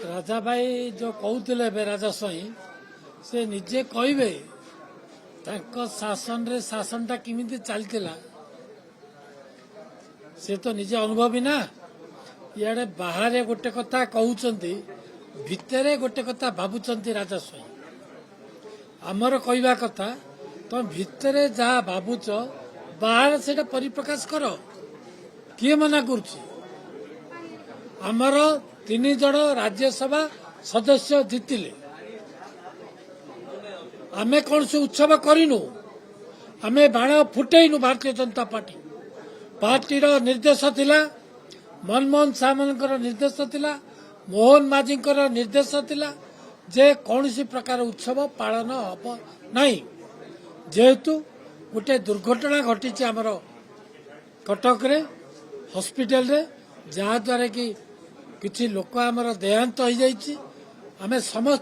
राजा भाई जो कहते राजा स्वाई से निजे कहे शासन रे शासनटा किमिति चलतिला से तो निजे अनुभवी ना इे बाहर गोटे कथा कहते भितर गोटे कथा भावुंट राजा स्वाई आमर कहवा कथा तुम भितर जहाँ भावुच बाहर से परिप्रकाश कर किए मना कर तीन जन राज्यसभा सदस्य जीतिले आमे कौन से उत्सव करूँ आमे बाण फुटेनु भारतीय जनता पार्टी निर्देश थिला मनमोहन सामंतर निर्देश थिला मोहन माझी निर्देश थिला जे कौन सी प्रकार उत्सव पालन हम नहीं जेहेतु गोटे दुर्घटना घटी आमर कटक रे हॉस्पिटल रे जहाँ द्वारा कि किसी लोक आमर देहांत हो जाइए आमे समस्त